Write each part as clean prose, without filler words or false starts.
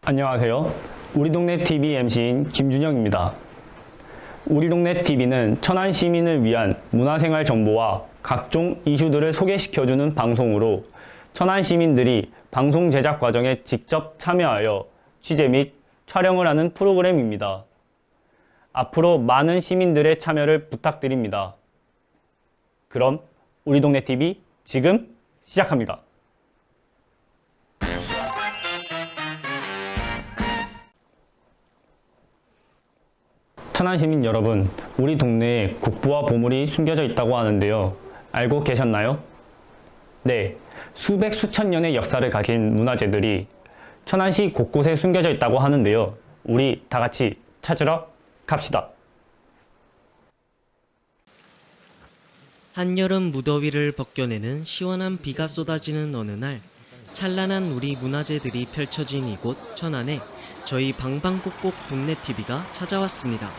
안녕하세요. 우리 동네 TV MC인 김준영입니다. 우리 동네 TV는 천안 시민을 위한 문화생활 정보와 각종 이슈들을 소개시켜주는 방송으로 천안 시민들이 방송 제작 과정에 직접 참여하여 취재 및 촬영을 하는 프로그램입니다. 앞으로 많은 시민들의 참여를 부탁드립니다. 그럼 우리 동네 TV 지금 시작합니다. 천안 시민 여러분, 우리 동네에 국보와 보물이 숨겨져 있다고 하는데요. 알고 계셨나요? 네, 수백 수천 년의 역사를 가진 문화재들이 천안시 곳곳에 숨겨져 있다고 하는데요. 우리 다 같이 찾으러 갑시다. 한여름 무더위를 벗겨내는 시원한 비가 쏟아지는 어느 날, 찬란한 우리 문화재들이 펼쳐진 이곳 천안에 저희 방방곡곡 동네 TV가 찾아왔습니다.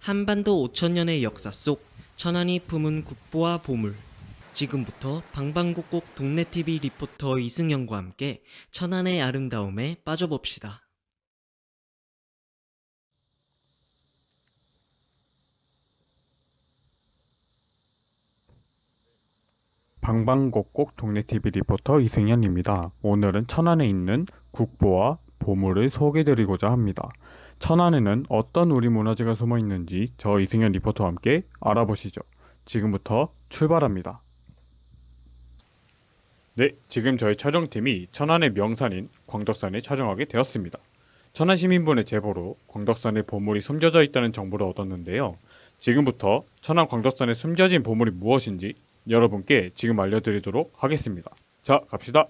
한반도 5천년의 역사 속 천안이 품은 국보와 보물. 지금부터 방방곡곡 동네 TV 리포터 이승영과 함께 천안의 아름다움에 빠져봅시다. 방방곡곡 동네TV 리포터 이승현입니다. 오늘은 천안에 있는 국보와 보물을 소개드리고자 합니다. 천안에는 어떤 우리 문화재가 숨어 있는지 저 이승현 리포터와 함께 알아보시죠. 지금부터 출발합니다. 네, 지금 저희 촬영팀이 천안의 명산인 광덕산에 촬영하게 되었습니다. 천안 시민분의 제보로 광덕산에 보물이 숨겨져 있다는 정보를 얻었는데요. 지금부터 천안 광덕산에 숨겨진 보물이 무엇인지 여러분께 지금 알려드리도록 하겠습니다. 자, 갑시다.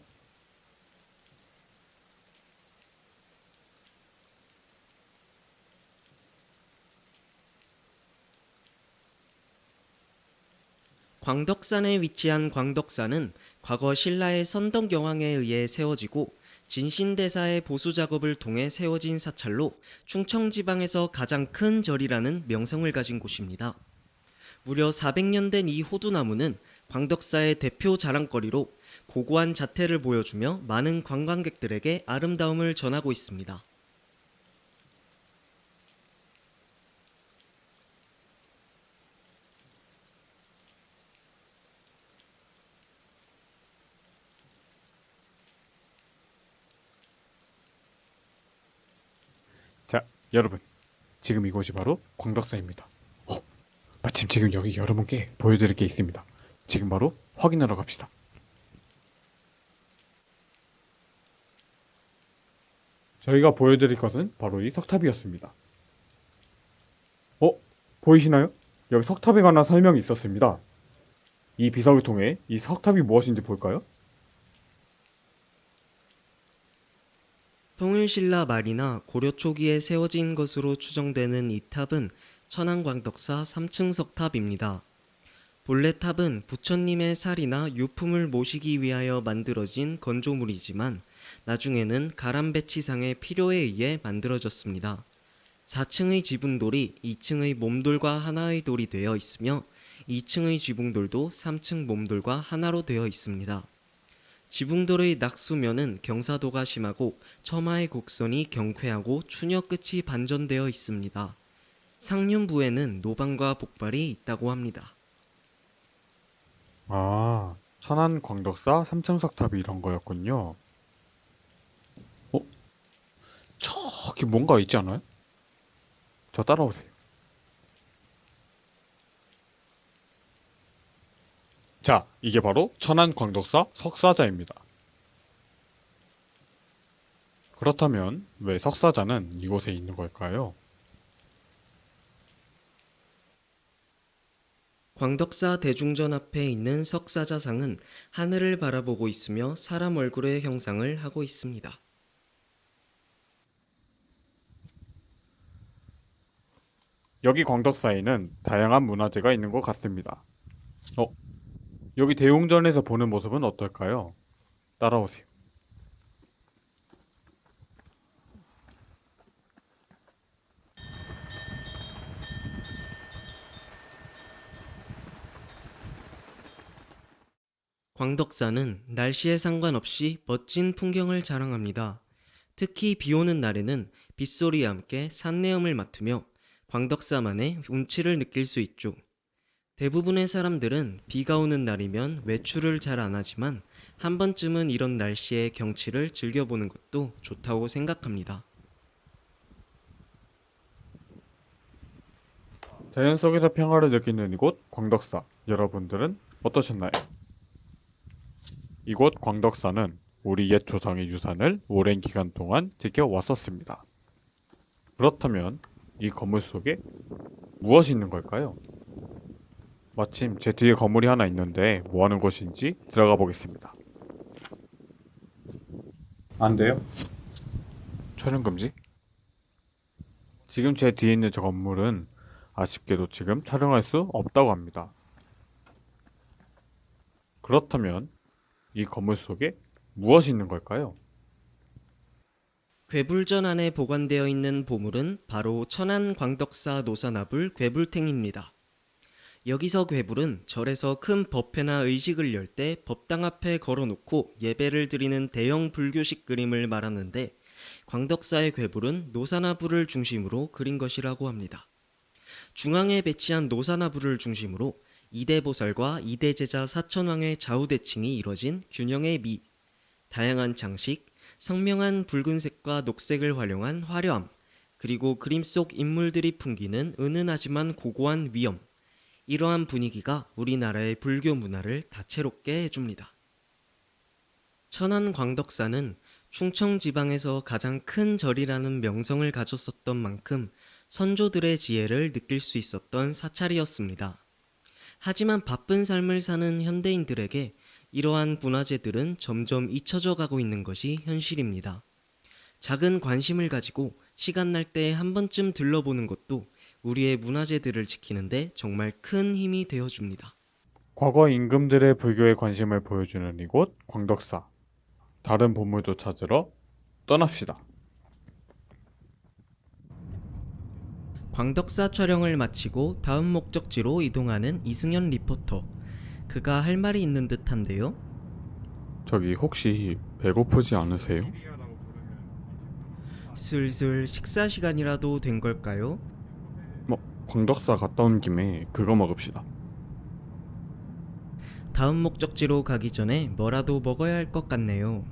광덕산에 위치한 광덕산은 과거 신라의 선덕여왕에 의해 세워지고 진신대사의 보수 작업을 통해 세워진 사찰로 충청지방에서 가장 큰 절이라는 명성을 가진 곳입니다. 무려 400년 된 이 호두나무는 광덕사의 대표 자랑거리로 고고한 자태를 보여주며 많은 관광객들에게 아름다움을 전하고 있습니다. 자, 여러분. 지금 이곳이 바로 광덕사입니다. 마침 지금 여기 여러분께 보여드릴 게 있습니다. 지금 바로 확인하러 갑시다. 저희가 보여드릴 것은 바로 이 석탑이었습니다. 보이시나요? 여기 석탑에 관한 설명이 있었습니다. 이 비석을 통해 이 석탑이 무엇인지 볼까요? 통일신라 말이나 고려 초기에 세워진 것으로 추정되는 이 탑은 천안광덕사 3층 석탑입니다. 본래 탑은 부처님의 살이나 유품을 모시기 위하여 만들어진 건조물이지만 나중에는 가람배치상의 필요에 의해 만들어졌습니다. 4층의 지붕돌이 2층의 몸돌과 하나의 돌이 되어 있으며 2층의 지붕돌도 3층 몸돌과 하나로 되어 있습니다. 지붕돌의 낙수면은 경사도가 심하고 처마의 곡선이 경쾌하고 추녀 끝이 반전되어 있습니다. 상륜부에는 노방과 복발이 있다고 합니다. 아, 천안 광덕사 3층 석탑이 이런 거였군요. 저기 뭔가 있지 않아요? 저 따라오세요. 자, 이게 바로 천안 광덕사 석사자입니다. 그렇다면 왜 석사자는 이곳에 있는 걸까요? 광덕사 대중전 앞에 있는 석사자상은 하늘을 바라보고 있으며 사람 얼굴의 형상을 하고 있습니다. 여기 광덕사에는 다양한 문화재가 있는 것 같습니다. 여기 대웅전에서 보는 모습은 어떨까요? 따라오세요. 광덕사는 날씨에 상관없이 멋진 풍경을 자랑합니다. 특히 비 오는 날에는 빗소리와 함께 산내음을 맡으며 광덕사만의 운치를 느낄 수 있죠. 대부분의 사람들은 비가 오는 날이면 외출을 잘 안 하지만 한 번쯤은 이런 날씨의 경치를 즐겨보는 것도 좋다고 생각합니다. 자연 속에서 평화를 느끼는 이곳 광덕사, 여러분들은 어떠셨나요? 이곳 광덕사는 우리 옛 조상의 유산을 오랜 기간 동안 지켜왔었습니다. 그렇다면 이 건물 속에 무엇이 있는 걸까요? 마침 제 뒤에 건물이 하나 있는데 뭐 하는 곳인지 들어가 보겠습니다. 안 돼요? 촬영 금지? 지금 제 뒤에 있는 저 건물은 아쉽게도 지금 촬영할 수 없다고 합니다. 그렇다면 이 건물 속에 무엇이 있는 걸까요? 괴불전 안에 보관되어 있는 보물은 바로 천안광덕사 노사나불 괴불탱입니다. 여기서 괴불은 절에서 큰 법회나 의식을 열 때 법당 앞에 걸어놓고 예배를 드리는 대형 불교식 그림을 말하는데 광덕사의 괴불은 노사나불을 중심으로 그린 것이라고 합니다. 중앙에 배치한 노사나불을 중심으로 이대보살과 이대제자 사천왕의 좌우대칭이 이뤄진 균형의 미, 다양한 장식, 성명한 붉은색과 녹색을 활용한 화려함, 그리고 그림 속 인물들이 풍기는 은은하지만 고고한 위엄, 이러한 분위기가 우리나라의 불교 문화를 다채롭게 해줍니다. 천안광덕사는 충청 지방에서 가장 큰 절이라는 명성을 가졌었던 만큼 선조들의 지혜를 느낄 수 있었던 사찰이었습니다. 하지만 바쁜 삶을 사는 현대인들에게 이러한 문화재들은 점점 잊혀져 가고 있는 것이 현실입니다. 작은 관심을 가지고 시간 날 때 한 번쯤 들러보는 것도 우리의 문화재들을 지키는데 정말 큰 힘이 되어줍니다. 과거 임금들의 불교에 관심을 보여주는 이곳 광덕사. 다른 보물도 찾으러 떠납시다. 광덕사 촬영을 마치고 다음 목적지로 이동하는 이승현 리포터. 그가 할 말이 있는 듯한데요. 저기 혹시 배고프지 않으세요? 슬슬 식사 시간이라도 된 걸까요? 광덕사 갔다 온 김에 그거 먹읍시다. 다음 목적지로 가기 전에 뭐라도 먹어야 할 것 같네요.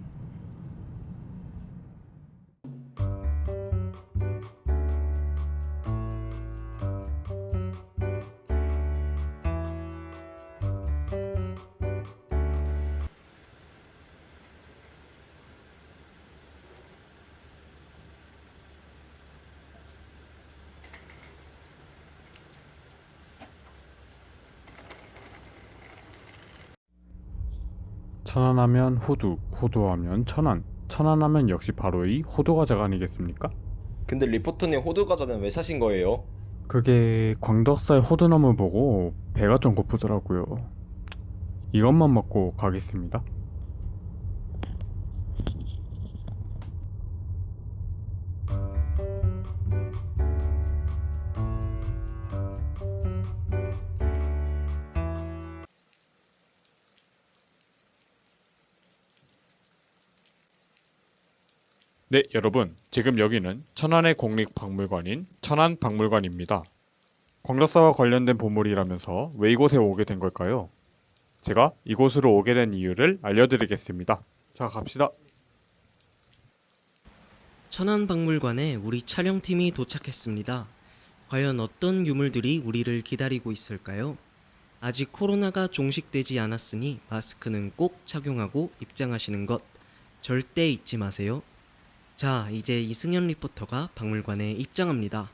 천안하면 호두, 호두하면 천안, 천안하면 역시 바로 이 호두과자가 아니겠습니까? 근데 리포터님 호두 과자는 왜 사신 거예요? 그게 광덕사의 호두나무 보고 배가 좀 고프더라고요. 이것만 먹고 가겠습니다. 네, 여러분. 지금 여기는 천안의 국립박물관인 천안박물관입니다. 광덕사와 관련된 보물이라면서 왜 이곳에 오게 된 걸까요? 제가 이곳으로 오게 된 이유를 알려드리겠습니다. 자, 갑시다. 천안박물관에 우리 촬영팀이 도착했습니다. 과연 어떤 유물들이 우리를 기다리고 있을까요? 아직 코로나가 종식되지 않았으니 마스크는 꼭 착용하고 입장하시는 것 절대 잊지 마세요. 자, 이제 이승현 리포터가 박물관에 입장합니다.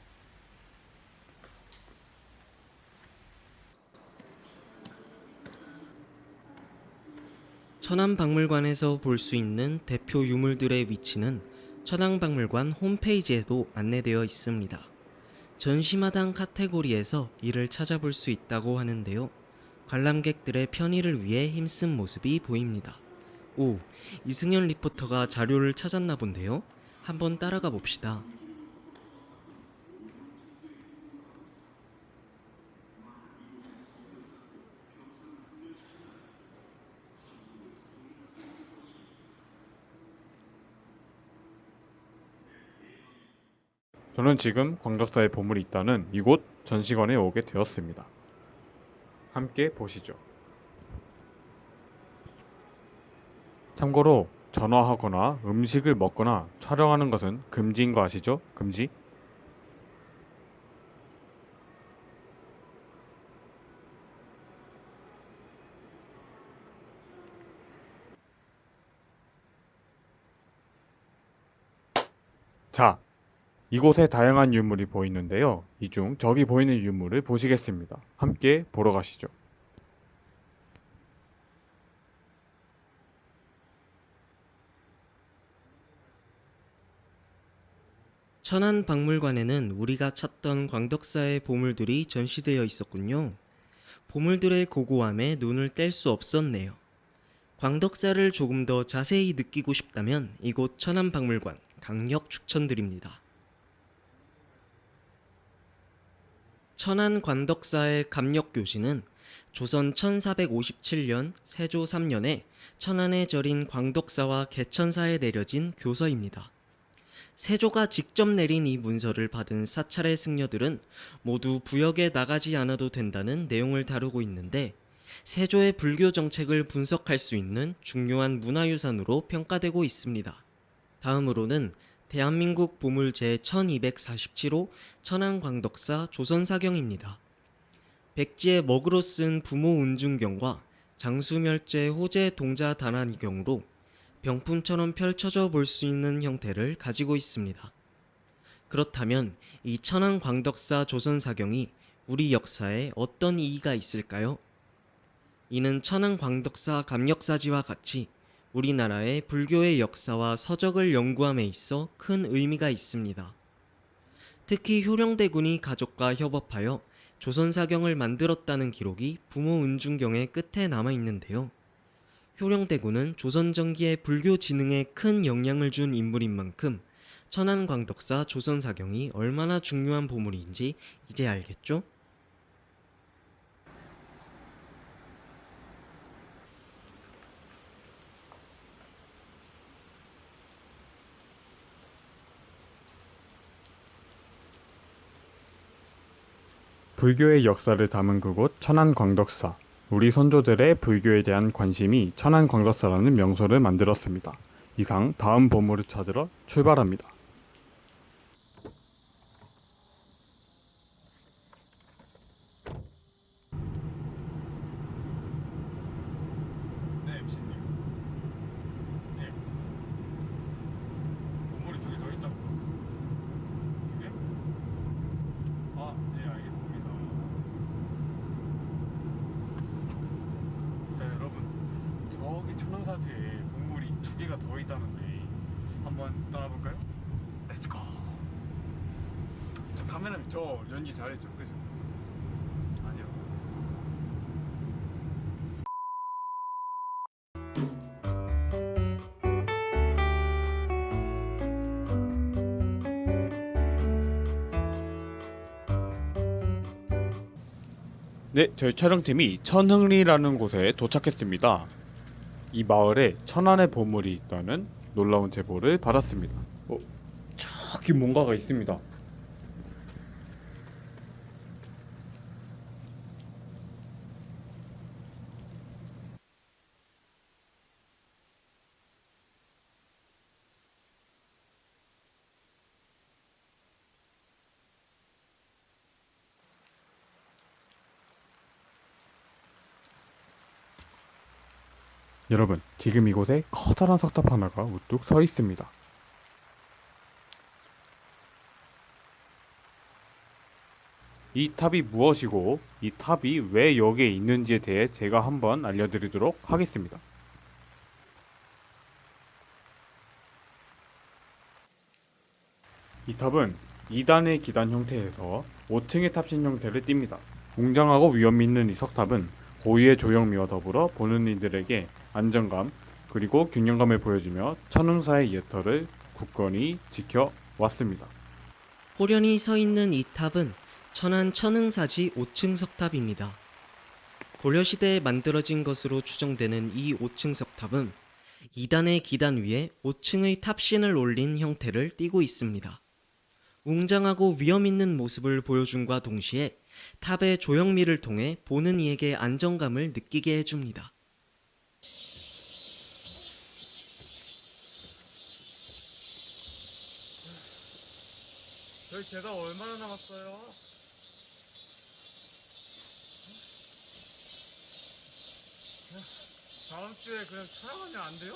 천안박물관에서 볼 수 있는 대표 유물들의 위치는 천안박물관 홈페이지에도 안내되어 있습니다. 전시마당 카테고리에서 이를 찾아볼 수 있다고 하는데요. 관람객들의 편의를 위해 힘쓴 모습이 보입니다. 오, 이승현 리포터가 자료를 찾았나 본데요. 한번 따라가 봅시다. 저는 지금 광덕사의 보물이 있다는 이곳 전시관에 오게 되었습니다. 함께 보시죠. 참고로 전화하거나 음식을 먹거나 촬영하는 것은 금지인 거 아시죠? 금지? 자, 이곳에 다양한 유물이 보이는데요. 이 중 저기 보이는 유물을 보시겠습니다. 함께 보러 가시죠. 천안박물관에는 우리가 찾던 광덕사의 보물들이 전시되어 있었군요. 보물들의 고고함에 눈을 뗄 수 없었네요. 광덕사를 조금 더 자세히 느끼고 싶다면 이곳 천안박물관 강력 추천드립니다. 천안광덕사의 감력교시는 조선 1457년 세조 3년에 천안에 절인 광덕사와 개천사에 내려진 교서입니다. 세조가 직접 내린 이 문서를 받은 사찰의 승려들은 모두 부역에 나가지 않아도 된다는 내용을 다루고 있는데 세조의 불교 정책을 분석할 수 있는 중요한 문화유산으로 평가되고 있습니다. 다음으로는 대한민국 보물 제1247호 천안광덕사 조선사경입니다. 백지의 먹으로 쓴 부모 운중경과 장수멸제 호재 동자 단안경으로 병품처럼 펼쳐져 볼 수 있는 형태를 가지고 있습니다. 그렇다면 이 천안광덕사 조선사경이 우리 역사에 어떤意義가 있을까요? 이는 천안광덕사 감력사지와 같이 우리나라의 불교의 역사와 서적을 연구함에 있어 큰 의미가 있습니다. 특히 효령대군이 가족과 협업하여 조선사경을 만들었다는 기록이 부모 은중경의 끝에 남아 있는데요. 효령대군은 조선전기의 불교 진흥에 큰 영향을 준 인물인 만큼 천안광덕사 조선사경이 얼마나 중요한 보물인지 이제 알겠죠? 불교의 역사를 담은 그곳 천안광덕사. 우리 선조들의 불교에 대한 관심이 천안광덕사라는 명소를 만들었습니다. 이상 다음 보물을 찾으러 출발합니다. 네, MC님. 네. 보물이 두 개 더 있다고. 두 개? 아, 네, 알겠습니다. 자, 여러분, 저기 천왕사지에 보물이 두 개가 더 있다는데 한번 떠나볼까요? Let's go. 저 카메라님 저 연기 잘했죠, 그죠? 아니요. 네, 저희 촬영팀이 천흥리라는 곳에 도착했습니다. 이 마을에 천안의 보물이 있다는 놀라운 제보를 받았습니다. 저기 뭔가가 있습니다. 여러분, 지금 이곳에 커다란 석탑 하나가 우뚝 서 있습니다. 이 탑이 무엇이고 이 탑이 왜 여기에 있는지에 대해 제가 한번 알려드리도록 하겠습니다. 이 탑은 2단의 기단 형태에서 5층의 탑신 형태를 띱니다. 웅장하고 위험 있는 이 석탑은 고유의 조형미와 더불어 보는 이들에게 안정감 그리고 균형감을 보여주며 천흥사의 예터를 굳건히 지켜왔습니다. 호련히 서 있는 이 탑은 천안 천흥사지 5층 석탑입니다. 고려시대에 만들어진 것으로 추정되는 이 5층 석탑은 2단의 기단 위에 5층의 탑신을 올린 형태를 띠고 있습니다. 웅장하고 위험 있는 모습을 보여줌과 동시에 탑의 조형미를 통해 보는 이에게 안정감을 느끼게 해줍니다. 저희 계단 얼마나 남았어요? 다음 주에 그냥 촬영하면 안 돼요?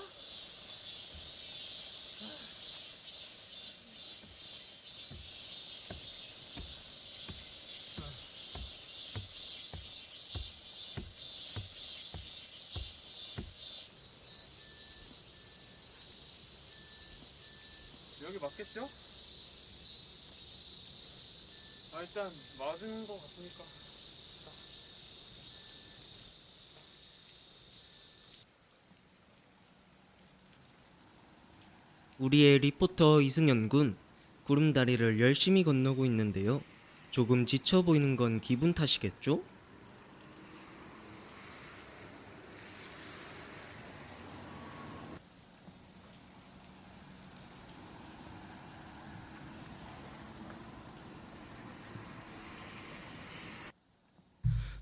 여기 맞겠죠? 일단 맞은 것 같으니까. 우리의 리포터 이승현 군, 구름다리를 열심히 건너고 있는데요. 조금 지쳐 보이는 건 기분 탓이겠죠?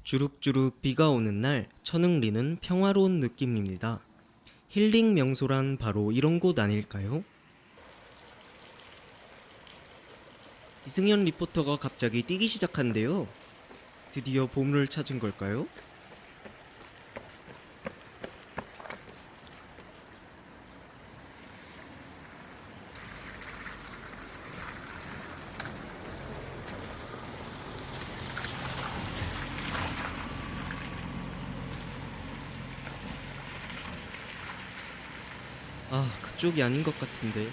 주룩주룩 비가 오는 날 천응리는 평화로운 느낌입니다. 힐링 명소란 바로 이런 곳 아닐까요? 이승현 리포터가 갑자기 뛰기 시작한대요. 드디어 보물을 찾은 걸까요? 그쪽이 아닌 것 같은데.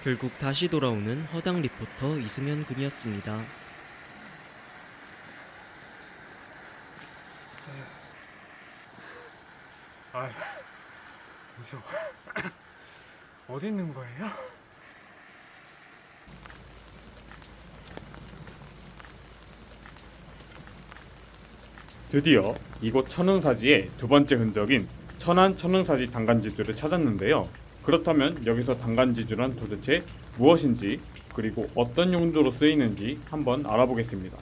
결국 다시 돌아오는 허당 리포터 이승현 군이었습니다. 무서워. 어디 있는 거예요? 드디어 이곳 천응사지의 두 번째 흔적인 천안 천응사지 단간지주를 찾았는데요. 그렇다면 여기서 단간지주란 도대체 무엇인지 그리고 어떤 용도로 쓰이는지 한번 알아보겠습니다.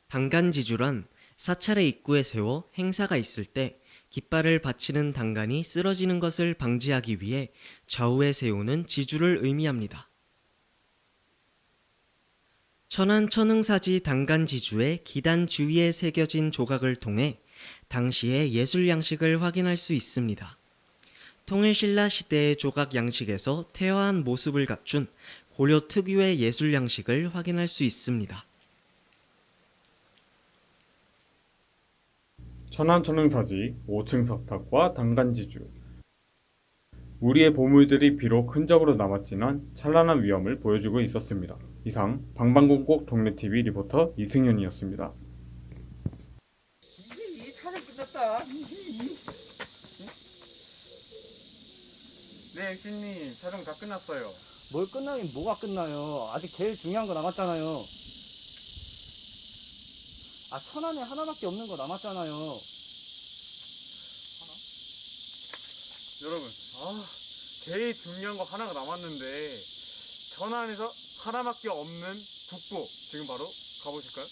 단간지주란 사찰의 입구에 세워 행사가 있을 때 깃발을 받치는 단간이 쓰러지는 것을 방지하기 위해 좌우에 세우는 지주를 의미합니다. 천안 천응사지 단간지주의 기단 주위에 새겨진 조각을 통해 당시의 예술 양식을 확인할 수 있습니다. 통일신라 시대의 조각 양식에서 퇴화한 모습을 갖춘 고려 특유의 예술 양식을 확인할 수 있습니다. 천안 천응사지 5층 석탑과 단간지주. 우리의 보물들이 비록 흔적으로 남았지만 찬란한 위엄을 보여주고 있었습니다. 이상 방방곡곡 동네TV 리포터 이승현이었습니다. 촬영 끝났다. 네, MC님 촬영 다 끝났어요. 뭘 끝나긴 뭐가 끝나요. 아직 제일 중요한 거 남았잖아요. 천안에 하나밖에 없는 거 남았잖아요. 여러분, 제일 중요한 거 하나가 남았는데 천안에서 하나밖에 없는 국보 지금 바로 가보실까요?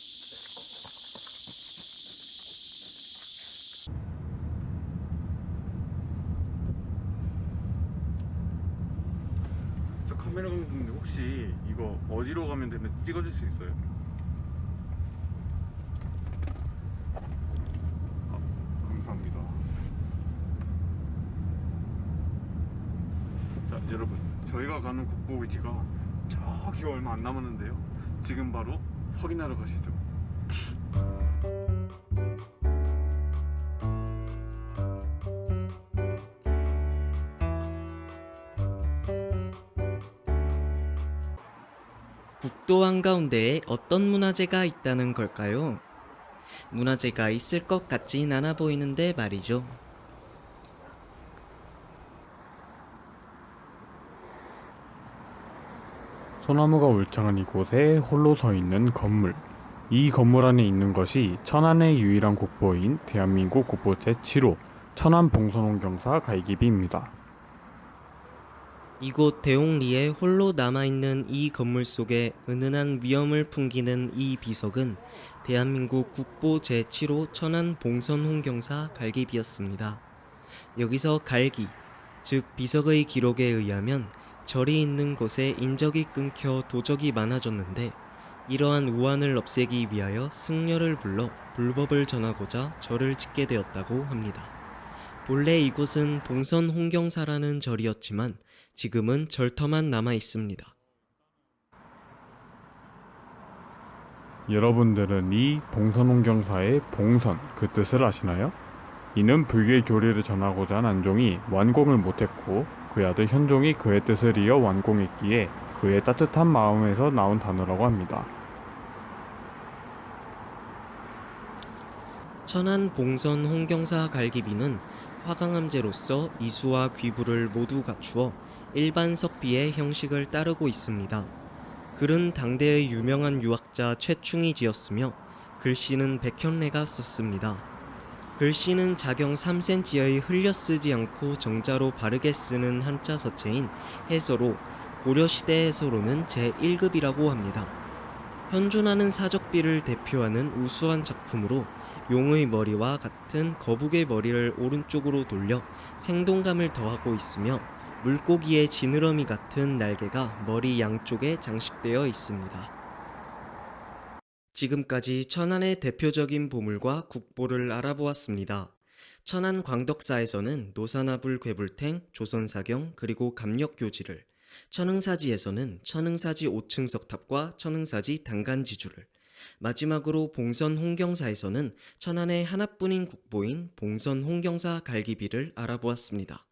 저 카메라 감독님 혹시 이거 어디로 가면 되는지 찍어줄 수 있어요? 감사합니다. 자, 여러분, 저희가 가는 국보 위치가 저기 얼마 안 남았는데요. 지금 바로 확인하러 가시죠. 국도 한가운데에 어떤 문화재가 있다는 걸까요? 문화재가 있을 것 같진 않아 보이는데 말이죠. 소나무가 울창한 이곳에 홀로 서 있는 건물. 이 건물 안에 있는 것이 천안의 유일한 국보인 대한민국 국보 제7호 천안 봉선홍경사 갈기비입니다. 이곳 대옥리에 홀로 남아있는 이 건물 속에 은은한 위엄을 풍기는 이 비석은 대한민국 국보 제7호 천안 봉선홍경사 갈기비였습니다. 여기서 갈기, 즉 비석의 기록에 의하면 절이 있는 곳에 인적이 끊겨 도적이 많아졌는데 이러한 우환을 없애기 위하여 승려를 불러 불법을 전하고자 절을 짓게 되었다고 합니다. 본래 이곳은 봉선홍경사라는 절이었지만 지금은 절터만 남아 있습니다. 여러분들은 이 봉선홍경사의 봉선 그 뜻을 아시나요? 이는 불교의 교리를 전하고자 한 안종이 완공을 못했고 그의 아들 현종이 그의 뜻을 이어 완공했기에 그의 따뜻한 마음에서 나온 단어라고 합니다. 천안 봉선 홍경사 갈기비는 화강암제로서 이수와 귀부를 모두 갖추어 일반 석비의 형식을 따르고 있습니다. 글은 당대의 유명한 유학자 최충이 지었으며 글씨는 백현래가 썼습니다. 글씨는 자경 3cm의 흘려 쓰지 않고 정자로 바르게 쓰는 한자 서체인 해서로 고려시대 해서로는 제1급이라고 합니다. 현존하는 사적비를 대표하는 우수한 작품으로 용의 머리와 같은 거북의 머리를 오른쪽으로 돌려 생동감을 더하고 있으며 물고기의 지느러미 같은 날개가 머리 양쪽에 장식되어 있습니다. 지금까지 천안의 대표적인 보물과 국보를 알아보았습니다. 천안 광덕사에서는 노사나불 괴불탱, 조선사경, 그리고 감력교지를, 천흥사지에서는 천흥사지 5층 석탑과 천흥사지 단간지주를, 마지막으로 봉선 홍경사에서는 천안의 하나뿐인 국보인 봉선 홍경사 갈기비를 알아보았습니다.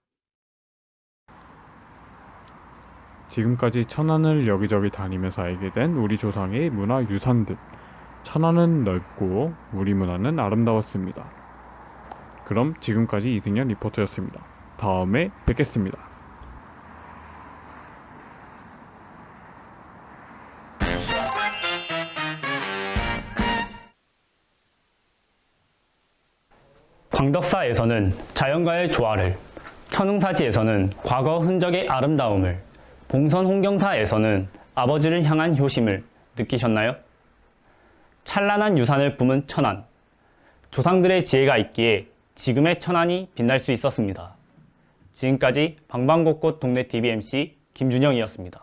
지금까지 천안을 여기저기 다니면서 알게 된 우리 조상의 문화 유산들. 천안은 넓고 우리 문화는 아름다웠습니다. 그럼 지금까지 이승현 리포터였습니다. 다음에 뵙겠습니다. 광덕사에서는 자연과의 조화를, 천흥사지에서는 과거 흔적의 아름다움을, 봉선 홍경사에서는 아버지를 향한 효심을 느끼셨나요? 찬란한 유산을 뿜은 천안. 조상들의 지혜가 있기에 지금의 천안이 빛날 수 있었습니다. 지금까지 방방곡곡 동네 TV MC 김준영이었습니다.